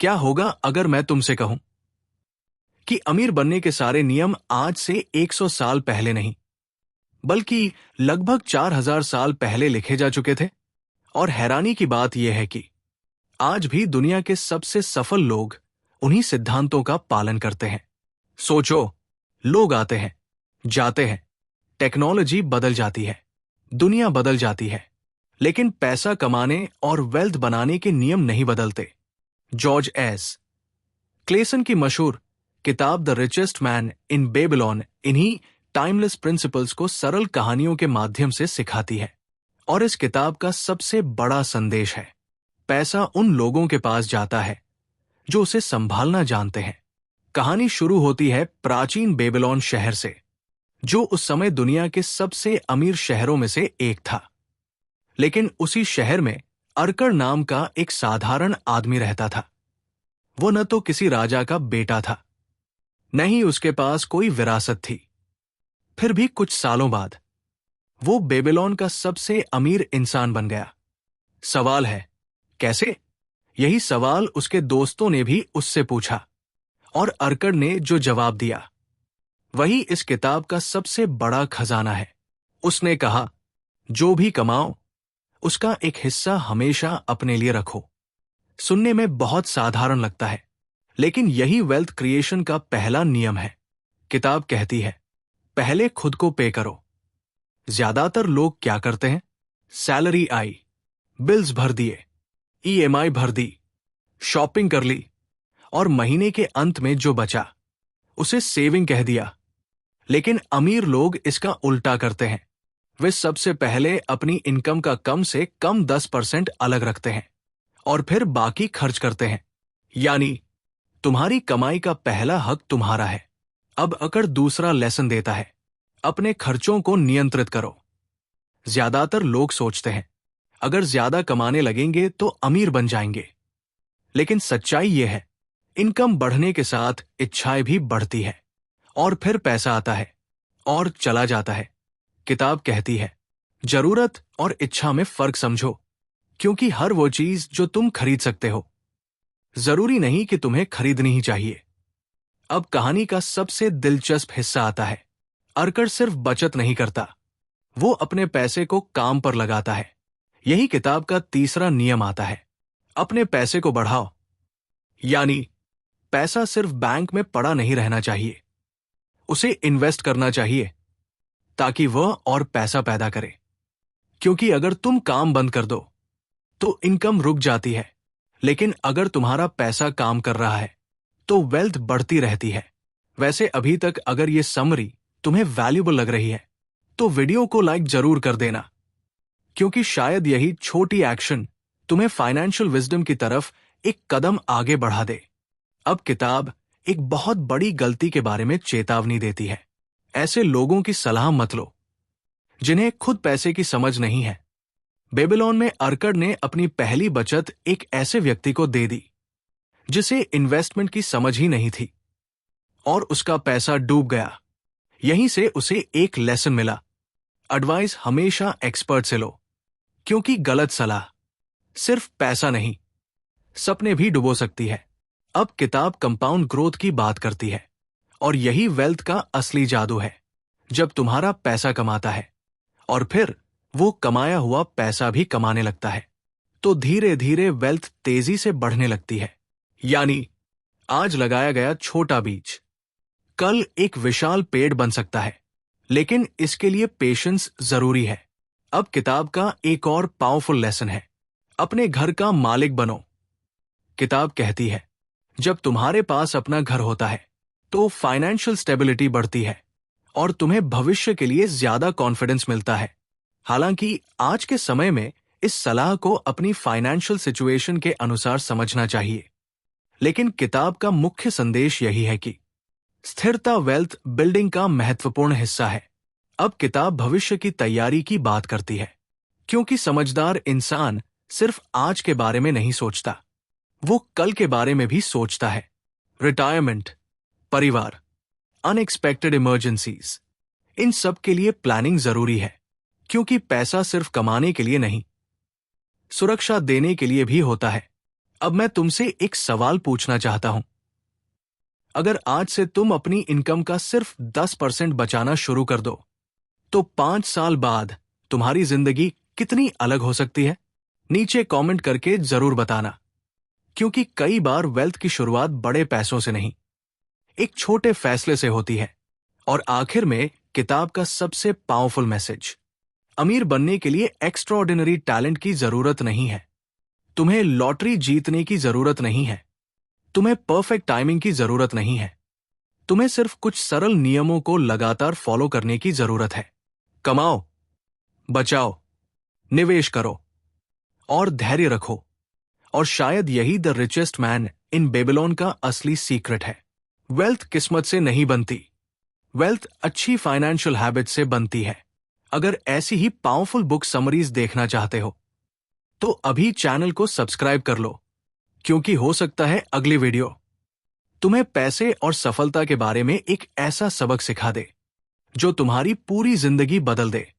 क्या होगा अगर मैं तुमसे कहूं कि अमीर बनने के सारे नियम आज से 100 साल पहले नहीं, बल्कि लगभग 4000 साल पहले लिखे जा चुके थे? और हैरानी की बात यह है कि आज भी दुनिया के सबसे सफल लोग उन्हीं सिद्धांतों का पालन करते हैं। सोचो, लोग आते हैं, जाते हैं, टेक्नोलॉजी बदल जाती है, दुनिया बदल जाती है, लेकिन पैसा कमाने और वेल्थ बनाने के नियम नहीं बदलते। जॉर्ज एस क्लेसन की मशहूर किताब the richest man in Babylon इन्हीं टाइमलेस प्रिंसिपल्स को सरल कहानियों के माध्यम से सिखाती है। और इस किताब का सबसे बड़ा संदेश है, पैसा उन लोगों के पास जाता है जो उसे संभालना जानते हैं। कहानी शुरू होती है प्राचीन बेबीलोन शहर से, जो उस समय दुनिया के सबसे अमीर शहरों में से एक था। लेकिन उसी शहर में अर्कड़ नाम का एक साधारण आदमी रहता था। वो न तो किसी राजा का बेटा था, न ही उसके पास कोई विरासत थी। फिर भी कुछ सालों बाद वो बेबीलोन का सबसे अमीर इंसान बन गया। सवाल है, कैसे? यही सवाल उसके दोस्तों ने भी उससे पूछा, और अर्कड़ ने जो जवाब दिया वही इस किताब का सबसे बड़ा खजाना है। उसने कहा, जो भी कमाओ उसका एक हिस्सा हमेशा अपने लिए रखो। सुनने में बहुत साधारण लगता है, लेकिन यही वेल्थ क्रिएशन का पहला नियम है। किताब कहती है, पहले खुद को पे करो। ज्यादातर लोग क्या करते हैं? सैलरी आई, बिल्स भर दिए, ईएमआई भर दी, शॉपिंग कर ली, और महीने के अंत में जो बचा उसे सेविंग कह दिया। लेकिन अमीर लोग इसका उल्टा करते हैं। वे सबसे पहले अपनी इनकम का कम से कम 10% अलग रखते हैं और फिर बाकी खर्च करते हैं। यानी तुम्हारी कमाई का पहला हक तुम्हारा है। अब अकड़ दूसरा लेसन देता है, अपने खर्चों को नियंत्रित करो। ज्यादातर लोग सोचते हैं, अगर ज्यादा कमाने लगेंगे तो अमीर बन जाएंगे। लेकिन सच्चाई यह है, इनकम बढ़ने के साथ इच्छाएं भी बढ़ती है, और फिर पैसा आता है और चला जाता है। किताब कहती है, जरूरत और इच्छा में फर्क समझो, क्योंकि हर वो चीज जो तुम खरीद सकते हो, जरूरी नहीं कि तुम्हें खरीदनी ही चाहिए। अब कहानी का सबसे दिलचस्प हिस्सा आता है। अर्कड़ सिर्फ बचत नहीं करता, वो अपने पैसे को काम पर लगाता है। यही किताब का तीसरा नियम आता है, अपने पैसे को बढ़ाओ। यानी पैसा सिर्फ बैंक में पड़ा नहीं रहना चाहिए, उसे इन्वेस्ट करना चाहिए ताकि वह और पैसा पैदा करे। क्योंकि अगर तुम काम बंद कर दो तो इनकम रुक जाती है, लेकिन अगर तुम्हारा पैसा काम कर रहा है तो वेल्थ बढ़ती रहती है। वैसे अभी तक अगर ये समरी तुम्हें वैल्यूबल लग रही है तो वीडियो को लाइक जरूर कर देना, क्योंकि शायद यही छोटी एक्शन तुम्हें फाइनेंशियल विजडम की तरफ एक कदम आगे बढ़ा दे। अब किताब एक बहुत बड़ी गलती के बारे में चेतावनी देती है। ऐसे लोगों की सलाह मत लो जिन्हें खुद पैसे की समझ नहीं है। बेबीलोन में अर्कड़ ने अपनी पहली बचत एक ऐसे व्यक्ति को दे दी जिसे इन्वेस्टमेंट की समझ ही नहीं थी, और उसका पैसा डूब गया। यहीं से उसे एक लेसन मिला, एडवाइस हमेशा एक्सपर्ट से लो, क्योंकि गलत सलाह सिर्फ पैसा नहीं, सपने भी डुबो सकती है। अब किताब कंपाउंड ग्रोथ की बात करती है, और यही वेल्थ का असली जादू है। जब तुम्हारा पैसा कमाता है और फिर वो कमाया हुआ पैसा भी कमाने लगता है, तो धीरे धीरे वेल्थ तेजी से बढ़ने लगती है। यानी आज लगाया गया छोटा बीज कल एक विशाल पेड़ बन सकता है, लेकिन इसके लिए पेशेंस जरूरी है। अब किताब का एक और पावरफुल लेसन है, अपने घर का मालिक बनो। किताब कहती है, जब तुम्हारे पास अपना घर होता है तो फाइनेंशियल स्टेबिलिटी बढ़ती है और तुम्हें भविष्य के लिए ज्यादा कॉन्फिडेंस मिलता है। हालांकि आज के समय में इस सलाह को अपनी फाइनेंशियल सिचुएशन के अनुसार समझना चाहिए, लेकिन किताब का मुख्य संदेश यही है कि स्थिरता वेल्थ बिल्डिंग का महत्वपूर्ण हिस्सा है। अब किताब भविष्य की तैयारी की बात करती है, क्योंकि समझदार इंसान सिर्फ आज के बारे में नहीं सोचता, वो कल के बारे में भी सोचता है। रिटायरमेंट, परिवार, अनएक्सपेक्टेड इमरजेंसीज, इन सब के लिए प्लानिंग जरूरी है, क्योंकि पैसा सिर्फ कमाने के लिए नहीं, सुरक्षा देने के लिए भी होता है। अब मैं तुमसे एक सवाल पूछना चाहता हूं। अगर आज से तुम अपनी इनकम का सिर्फ 10% बचाना शुरू कर दो, तो 5 साल बाद तुम्हारी जिंदगी कितनी अलग हो सकती है? नीचे कमेंट करके जरूर बताना, क्योंकि कई बार वेल्थ की शुरुआत बड़े पैसों से नहीं, एक छोटे फैसले से होती है। और आखिर में किताब का सबसे पावरफुल मैसेज, अमीर बनने के लिए एक्स्ट्राऑर्डिनरी टैलेंट की जरूरत नहीं है। तुम्हें लॉटरी जीतने की जरूरत नहीं है। तुम्हें परफेक्ट टाइमिंग की जरूरत नहीं है। तुम्हें सिर्फ कुछ सरल नियमों को लगातार फॉलो करने की जरूरत है। कमाओ, बचाओ, निवेश करो और धैर्य रखो। और शायद यही the richest man in Babylon का असली सीक्रेट है। वेल्थ किस्मत से नहीं बनती, वेल्थ अच्छी फाइनेंशियल हैबिट से बनती है। अगर ऐसी ही पावरफुल बुक समरीज देखना चाहते हो, तो अभी चैनल को सब्सक्राइब कर लो, क्योंकि हो सकता है अगली वीडियो तुम्हें पैसे और सफलता के बारे में एक ऐसा सबक सिखा दे जो तुम्हारी पूरी जिंदगी बदल दे।